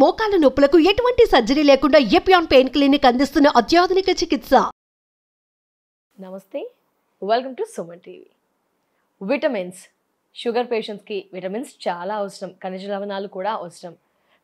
మోకాల నొప్పులకు ఎటువంటి సర్జరీ లేకుండా ఎపియాన్ పెయిన్ క్లినిక్ అందిస్తున్న అత్యాధునిక చికిత్స. నమస్తే, welcome to Suman TV. Vitamins, sugar పేషెంట్స్కి విటమిన్స్ చాలా అవసరం, ఖనిజ లవణాలు కూడా అవసరం.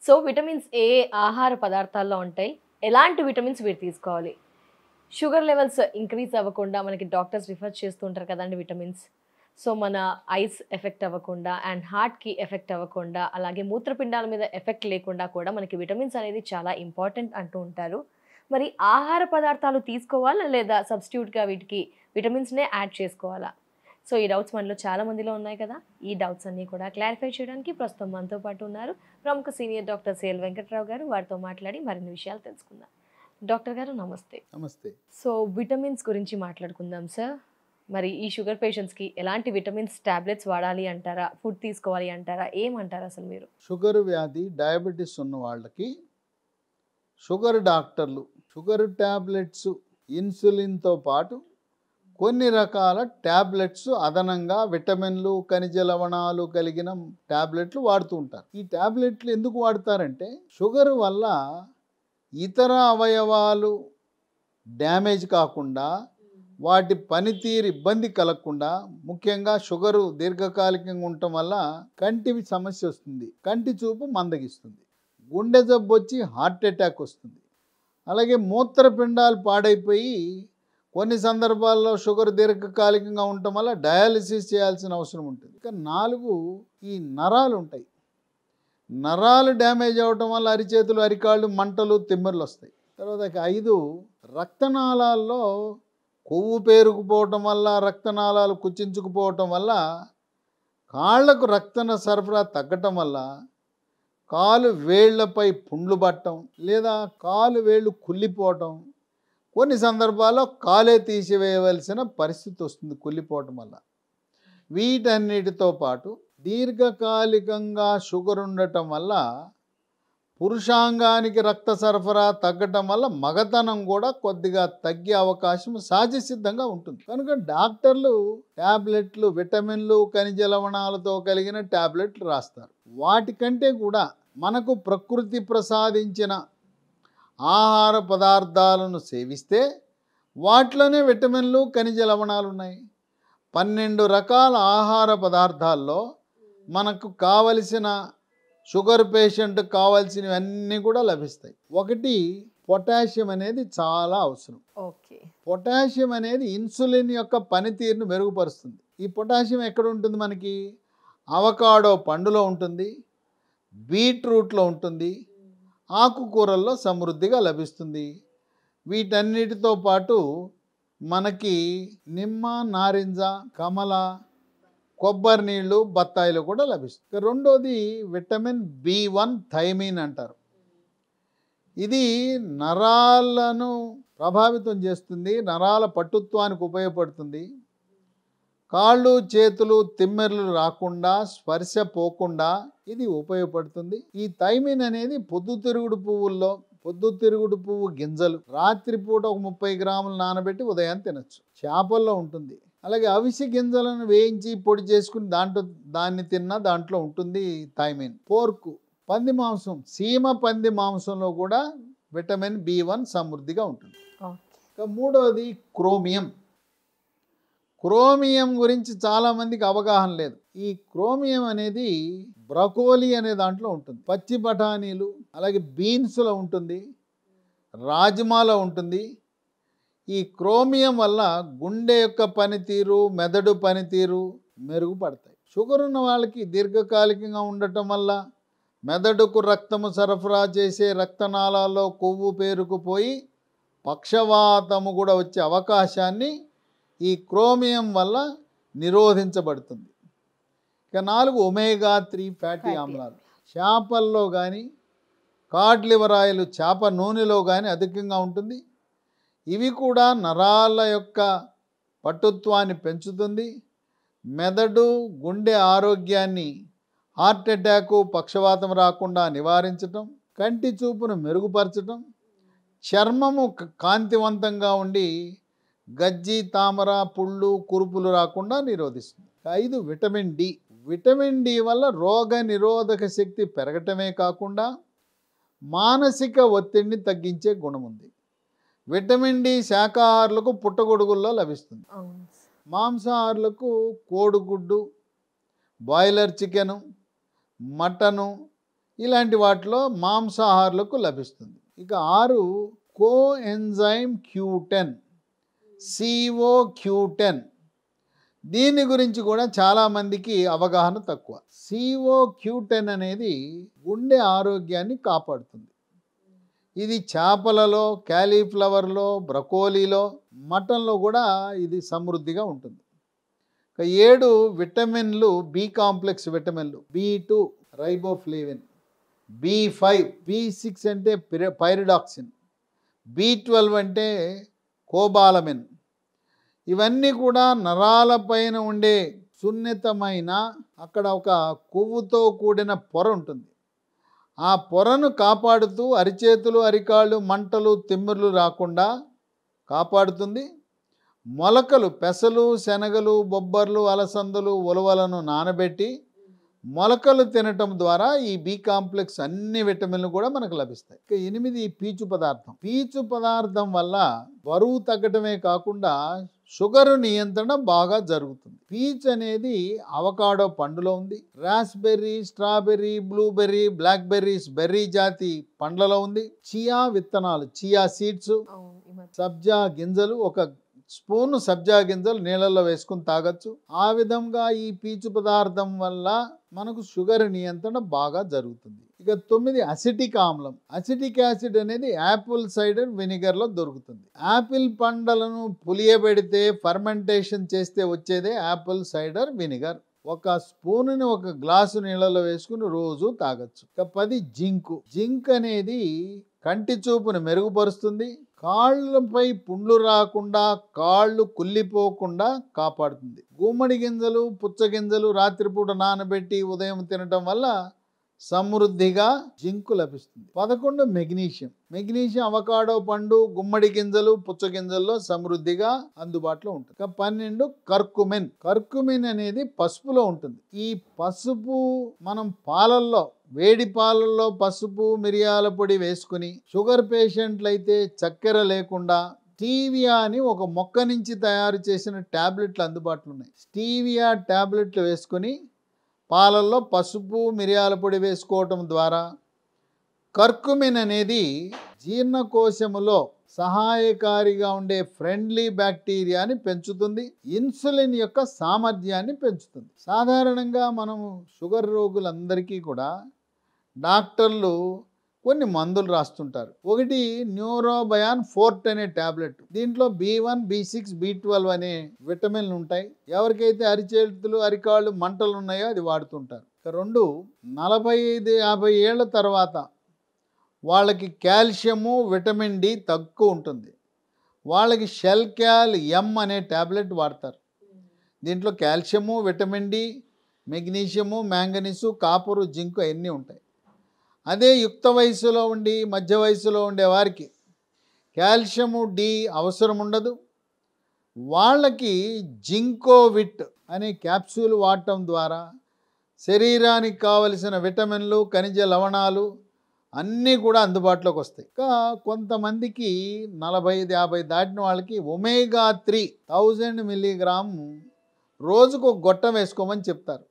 సో విటమిన్స్ ఏ ఆహార పదార్థాల్లో ఉంటాయి, ఎలాంటి విటమిన్స్ వీరు తీసుకోవాలి, షుగర్ లెవెల్స్ ఇంక్రీజ్ అవ్వకుండా మనకి డాక్టర్స్ రిఫర్ చేస్తూ ఉంటారు కదండి విటమిన్స్. సో మన ఐస్ ఎఫెక్ట్ అవ్వకుండా అండ్ హార్ట్కి ఎఫెక్ట్ అవ్వకుండా, అలాగే మూత్రపిండాల మీద ఎఫెక్ట్ లేకుండా కూడా మనకి విటమిన్స్ అనేది చాలా ఇంపార్టెంట్ అంటూ ఉంటారు. మరి ఆహార పదార్థాలు తీసుకోవాలా లేదా సబ్స్టిట్యూట్గా వీటికి విటమిన్స్నే యాడ్ చేసుకోవాలా? సో ఈ డౌట్స్ మనలో చాలా మందిలో ఉన్నాయి కదా. ఈ డౌట్స్ అన్నీ కూడా క్లారిఫై చేయడానికి ప్రస్తుతం మనతో పాటు ఉన్నారు ప్రముఖ సీనియర్ డాక్టర్ సిఎల్ వెంకట్రావు గారు. వారితో మాట్లాడి మరిన్ని విషయాలు తెలుసుకుందాం. డాక్టర్ గారు నమస్తే. నమస్తే. సో విటమిన్స్ గురించి మాట్లాడుకుందాం సార్. మరి ఈ షుగర్ పేషెంట్స్కి ఎలాంటి విటమిన్స్ టాబ్లెట్స్ వాడాలి అంటారా, ఫుడ్ తీసుకోవాలి అంటారా, ఏమంటారు అసలు మీరు? షుగర్ వ్యాధి, డయాబెటీస్ ఉన్న వాళ్ళకి షుగర్ డాక్టర్లు షుగర్ ట్యాబ్లెట్స్, ఇన్సులిన్తో పాటు కొన్ని రకాల ట్యాబ్లెట్స్ అదనంగా విటమిన్లు, ఖనిజ లవణాలు కలిగిన ట్యాబ్లెట్లు వాడుతూ ఉంటారు. ఈ ట్యాబ్లెట్లు ఎందుకు వాడతారంటే షుగర్ వల్ల ఇతర అవయవాలు డ్యామేజ్ కాకుండా, వాటి పనితీరు ఇబ్బంది కలగకుండా, ముఖ్యంగా షుగరు దీర్ఘకాలికంగా ఉండటం వల్ల కంటి సమస్య వస్తుంది, కంటి చూపు మందగిస్తుంది, గుండె జబ్బు వచ్చి హార్ట్ అటాక్ వస్తుంది. అలాగే మూత్రపిండాలు పాడైపోయి కొన్ని సందర్భాల్లో షుగర్ దీర్ఘకాలికంగా ఉండటం వల్ల డయాలసిస్ చేయాల్సిన అవసరం ఉంటుంది. ఇక 4 ఈ నరాలు ఉంటాయి. నరాలు డ్యామేజ్ అవ్వటం వల్ల అరిచేతులు, అరికాళ్ళు మంటలు, తిమ్మిర్లు వస్తాయి. తర్వాత 5 రక్తనాళాల్లో కొవ్వు పేరుకుపోవటం వల్ల, రక్తనాళాలు కుచించుకుపోవటం వల్ల కాళ్లకు రక్త సరఫరా తగ్గటం వల్ల కాలు వేళ్లపై పుండ్లు పట్టడం లేదా కాలు వేళ్ళు కుళ్ళిపోవటం, కొన్ని సందర్భాల్లో కాలే తీసివేయవలసిన పరిస్థితి వస్తుంది కుళ్ళిపోవటం వల్ల. వీటన్నిటితో పాటు దీర్ఘకాలికంగా షుగర్ ఉండటం వల్ల పురుషాంగానికి రక్త సరఫరా తగ్గటం వల్ల మగతనం కూడా కొద్దిగా తగ్గే అవకాశం సహజసిద్ధంగా ఉంటుంది. కనుక డాక్టర్లు ట్యాబ్లెట్లు, విటమిన్లు, ఖనిజ లవణాలతో కలిగిన ట్యాబ్లెట్లు రాస్తారు. వాటికంటే కూడా మనకు ప్రకృతి ప్రసాదించిన ఆహార పదార్థాలను సేవిస్తే వాటిలోనే విటమిన్లు, ఖనిజ లవణాలు ఉన్నాయి. 12 రకాల ఆహార పదార్థాల్లో మనకు కావలసిన, షుగర్ పేషెంట్ కావాల్సినవన్నీ కూడా లభిస్తాయి. 1 పొటాషియం అనేది చాలా అవసరం. ఓకే. పొటాషియం అనేది ఇన్సులిన్ యొక్క పనితీరును మెరుగుపరుస్తుంది. ఈ పొటాషియం ఎక్కడ ఉంటుంది మనకి? అవకాడో పండులో ఉంటుంది, బీట్రూట్లో ఉంటుంది, ఆకుకూరల్లో సమృద్ధిగా లభిస్తుంది. వీటన్నిటితో పాటు మనకి నిమ్మ, నారింజ, కమల, కొబ్బరి నీళ్ళు, బత్తాయిలు కూడా లభిస్తుంది. రెండోది విటమిన్ B1 థైమిన్ అంటారు. ఇది నరాలను ప్రభావితం చేస్తుంది, నరాల పట్టుత్వానికి ఉపయోగపడుతుంది. కాళ్ళు, చేతులు, తిమ్మెర్లు రాకుండా, స్పర్శ పోకుండా ఇది ఉపయోగపడుతుంది. ఈ థైమిన్ అనేది పొద్దుతిరుగుడు పువ్వు గింజలు రాత్రిపూట ఒక 30 గ్రాములు నానబెట్టి ఉదయం తినచ్చు. చేపల్లో ఉంటుంది. అలాగే అవిసె గింజలను వేయించి పొడి చేసుకుని దాన్ని తిన్నా దాంట్లో ఉంటుంది థైమిన్. పోర్కు, పంది మాంసం, సీమ పంది మాంసంలో కూడా విటమిన్ B1 సమృద్ధిగా ఉంటుంది. ఇక మూడవది క్రోమియం. క్రోమియం గురించి చాలామందికి అవగాహన లేదు. ఈ క్రోమియం అనేది బ్రకోలీ అనే దాంట్లో ఉంటుంది, పచ్చి బఠానీలు, అలాగే బీన్స్లో ఉంటుంది, రాజ్మాలో ఉంటుంది. ఈ క్రోమియం వల్ల గుండె యొక్క పనితీరు, మెదడు పనితీరు మెరుగుపడతాయి. షుగర్ ఉన్న వాళ్ళకి దీర్ఘకాలికంగా ఉండటం వల్ల మెదడుకు రక్తము సరఫరా చేసే రక్తనాళాల్లో కొవ్వు పేరుకుపోయి పక్షవాతము కూడా వచ్చే అవకాశాన్ని ఈ క్రోమియం వల్ల నిరోధించబడుతుంది. ఇక 4 ఒమేగా-3 ఫ్యాటీ ఆమ్లాలు. చేపల్లో కానీ, కాడ్ లివర్ ఆయిల్, చేప నూనెలో కానీ అధికంగా ఉంటుంది. ఇవి కూడా నరాల యొక్క పట్టుత్వాన్ని పెంచుతుంది, మెదడు, గుండె ఆరోగ్యాన్ని, హార్ట్ అటాకు, పక్షవాతం రాకుండా నివారించటం, కంటి చూపును మెరుగుపరచటం, చర్మము కాంతివంతంగా ఉండి గజ్జి, తామర, పుళ్ళు, కురుపులు రాకుండా నిరోధిస్తుంది. 5 విటమిన్ డి. విటమిన్ డి వల్ల రోగ నిరోధక శక్తి పెరగటమే కాకుండా మానసిక ఒత్తిడిని తగ్గించే గుణం ఉంది. విటమిన్ డి శాకాహారులకు పుట్టగొడుగుల్లో లభిస్తుంది. అవును. మాంసాహారులకు కోడిగుడ్డు, బాయిలర్ చికెను, మటను ఇలాంటి వాటిలో మాంసాహారులకు లభిస్తుంది. ఇక 6 కోఎంజైమ్ Q10 CO-Q10. దీని గురించి కూడా చాలామందికి అవగాహన తక్కువ. CO-Q10 అనేది గుండె ఆరోగ్యాన్ని కాపాడుతుంది. ఇది చేపలలో, క్యాలీఫ్లవర్లో, బ్రకోలీలో, మటన్లో కూడా ఇది సమృద్ధిగా ఉంటుంది. 7 విటమిన్లు, బి కాంప్లెక్స్ విటమిన్లు, B2 రైబోఫ్లేవిన్, B5, B6 అంటే పైరిడాక్సిన్, B12 అంటే కోబాలమిన్. ఇవన్నీ కూడా నరాలపైన ఉండే సున్నితమైన అక్కడ ఒక కొవ్వుతో కూడిన పొర ఉంటుంది. ఆ పొరను కాపాడుతూ అరిచేతులు, అరికాళ్ళు, మంటలు, తిమ్మిర్లు రాకుండా కాపాడుతుంది. మొలకలు, పెసలు, శనగలు, బొబ్బర్లు, అలసందలు, ఉలవలను నానబెట్టి మొలకలు తినటం ద్వారా ఈ బి కాంప్లెక్స్ అన్ని విటమిన్లు కూడా మనకు లభిస్తాయి. 8 పీచు పదార్థం. పీచు పదార్థం వల్ల బరువు తగ్గటమే కాకుండా షుగర్ నియంత్రణ బాగా జరుగుతుంది. పీచ్ అనేది అవకాడో పండులో ఉంది. Raspberry, strawberry, blueberry, blackberries berry జాతి పండ్లలో ఉంది. చియా విత్తనాలు, చియా సీడ్స్, సబ్జా గింజలు, 1 స్పూను సబ్జా గింజలు నీళ్ళల్లో వేసుకుని తాగొచ్చు. ఆ విధంగా ఈ పీచు పదార్థం వల్ల మనకు షుగర్ నియంత్రణ బాగా జరుగుతుంది. ఇక 9 అసిటిక్ ఆమ్లం. అసిటిక్ యాసిడ్ అనేది యాపిల్ సైడర్ వెనిగర్లో దొరుకుతుంది. యాపిల్ పండ్లను పులియబెడితే ఫర్మెంటేషన్ చేస్తే వచ్చేదే యాపిల్ సైడర్ వెనిగర్. 1 స్పూనుని 1 గ్లాసు నీళ్ళలో వేసుకుని రోజు తాగొచ్చు. ఇక 10 జింకు. జింక్ అనేది కంటి చూపును మెరుగుపరుస్తుంది. కాళ్ళపై పుండ్లు రాకుండా, కాళ్ళు కుళ్ళిపోకుండా కాపాడుతుంది. గుమ్మడి గింజలు, పుచ్చగింజలు రాత్రిపూట నానబెట్టి ఉదయం తినటం వల్ల సమృద్ధిగా జింకు లభిస్తుంది. 11 మెగ్నీషియం. మెగ్నీషియం అవకాడో పండు, గుమ్మడి గింజలు, పుచ్చగింజల్లో సమృద్ధిగా అందుబాటులో ఉంటుంది. 12 కర్కుమిన్. కర్కుమిన్ అనేది పసుపులో ఉంటుంది. ఈ పసుపు మనం పాలల్లో, వేడి పాలల్లో పసుపు, మిరియాల పొడి వేసుకుని, షుగర్ పేషెంట్లు అయితే చక్కెర లేకుండా స్టీవియా అని ఒక మొక్క నుంచి తయారు చేసిన ట్యాబ్లెట్లు అందుబాటులో ఉన్నాయి. స్టీవియా ట్యాబ్లెట్లు వేసుకుని పాలల్లో పసుపు, మిరియాల పొడి వేసుకోవటం ద్వారా కర్కుమిన్ అనేది జీర్ణకోశములో సహాయకారిగా ఉండే ఫ్రెండ్లీ బ్యాక్టీరియాని పెంచుతుంది. ఇన్సులిన్ యొక్క సామర్థ్యాన్ని పెంచుతుంది. సాధారణంగా మనము షుగర్ రోగులందరికీ కూడా డాక్టర్లు కొన్ని మందులు రాస్తుంటారు. ఒకటి న్యూరోబయాన్ ఫోర్ట్ అనే ట్యాబ్లెట్. దీంట్లో B1, B6, B12 అనే విటమిన్లు ఉంటాయి. ఎవరికైతే అరిచేతులు, అరికాళ్ళు మంటలు ఉన్నాయో అది వాడుతుంటారు. 2 45-50 ఏళ్ల తర్వాత వాళ్ళకి కాల్షియము, విటమిన్ డి తక్కువ ఉంటుంది. వాళ్ళకి షెల్ క్యాల్ ఎం అనే ట్యాబ్లెట్ వాడతారు. దీంట్లో calcium, vitamin D, magnesium, manganese, copper, zinc అన్నీ ఉంటాయి. అదే యుక్త వయసులో ఉండి, మధ్య వయసులో ఉండే వారికి కాల్షియము, డి అవసరం ఉండదు. వాళ్ళకి జింకోవిట్ అనే క్యాప్సూల్ వాడటం ద్వారా శరీరానికి కావలసిన విటమిన్లు, ఖనిజ లవణాలు అన్నీ కూడా అందుబాటులోకి వస్తాయి. ఇంకా కొంతమందికి 45-50 దాటిన వాళ్ళకి ఒమేగా-3 1000 మిల్లీగ్రాము రోజుకు 1 గొట్టం వేసుకోమని చెప్తారు.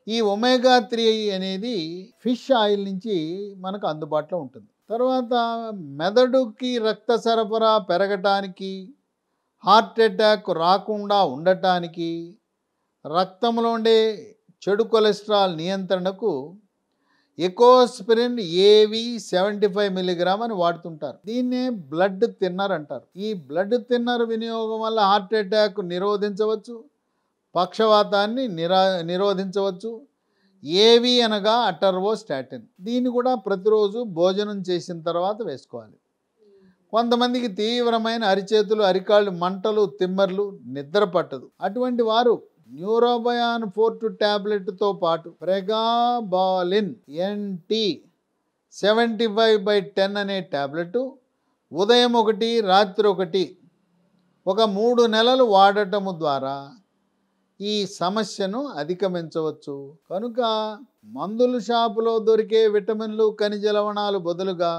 ఈ ఒమేగా-3 అనేది ఫిష్ ఆయిల్ నుంచి మనకు అందుబాటులో ఉంటుంది. తర్వాత మెదడుకి రక్త సరఫరా పెరగటానికి, హార్ట్ అటాక్ రాకుండా ఉండటానికి, రక్తంలో ఉండే చెడు కొలెస్ట్రాల్ నియంత్రణకు ఎకోస్పిరిన్ ఏవి 75 మిల్లీగ్రామ్ అని వాడుతుంటారు. దీన్నే బ్లడ్ థిన్నర్ అంటారు. ఈ బ్లడ్ థిన్నర్ వినియోగం వల్ల హార్ట్ అటాక్ నిరోధించవచ్చు, పక్షవాతాన్ని నిరోధించవచ్చు. ఏవి అనగా అటర్వోస్టాటిన్. దీన్ని కూడా ప్రతిరోజు భోజనం చేసిన తర్వాత వేసుకోవాలి. కొంతమందికి తీవ్రమైన అరిచేతులు, అరికాళ్ళు మంటలు, తిమ్మర్లు, నిద్ర పట్టదు. అటువంటి వారు న్యూరోబయాన్ ఫోర్ట్ ట్యాబ్లెట్తో పాటు ప్రెగాబాలిన్ NT 75/10 అనే ట్యాబ్లెట్ ఉదయం 1, రాత్రి 1 ఒక 3 నెలలు వాడటము ద్వారా ఈ సమస్యను అధిగమించవచ్చు. కనుక మందుల షాపులో దొరికే విటమిన్లు ఖనిజ లవణాలు బదులుగా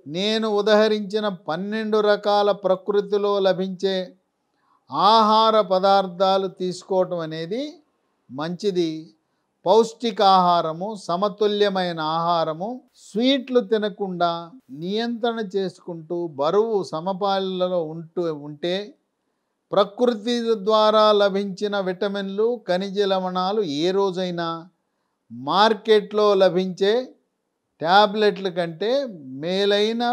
నేను ఉదహరించిన 12 రకాల ప్రకృతిలో లభించే ఆహార పదార్థాలు తీసుకోవటం అనేది మంచిది. పౌష్టికాహారము, సమతుల్యమైన ఆహారము, స్వీట్లు తినకుండా నియంత్రణ చేసుకుంటూ బరువు సమపాలలో ఉంటే ప్రకృతి ద్వారా లభించిన విటమిన్లు ఖనిజ లవణాలు ఏ రోజైనా మార్కెట్లో లభించే ట్యాబ్లెట్ల కంటే మేలైన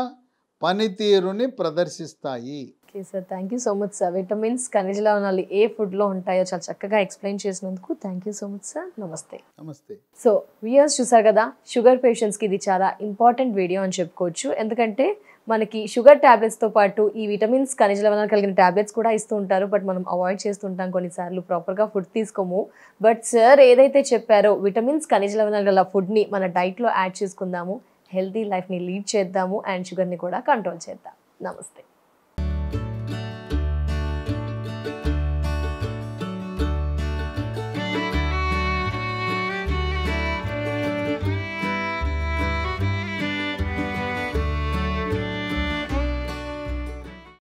పనితీరుని ప్రదర్శిస్తాయి. Okay sir, thank you so much sir. Vitamins ఖనిజ లవణాలు ఏ ఫుడ్లో ఉంటాయో చాలా చక్కగా ఎక్స్ప్లెయిన్ చేసినందుకు thank you so much sir. నమస్తే. నమస్తే. సో వ్యూయర్స్ చూసారు కదా, షుగర్ పేషెంట్స్కి ఇది చాలా ఇంపార్టెంట్ వీడియో అని చెప్పుకోవచ్చు. ఎందుకంటే మనకి షుగర్ ట్యాబ్లెట్స్తో పాటు ఈ విటమిన్స్ ఖనిజ లవణాలు కలిగిన ట్యాబ్లెట్స్ కూడా ఇస్తూ ఉంటారు. బట్ మనం అవాయిడ్ చేస్తుంటాం కొన్నిసార్లు, ప్రాపర్గా ఫుడ్ తీసుకోము. బట్ సార్ ఏదైతే చెప్పారో విటమిన్స్ ఖనిజ లవణాలు గల ఫుడ్ని మన డైట్లో యాడ్ చేసుకుందాము, హెల్తీ లైఫ్ని లీడ్ చేద్దాము అండ్ షుగర్ని కూడా కంట్రోల్ చేద్దాం. నమస్తే.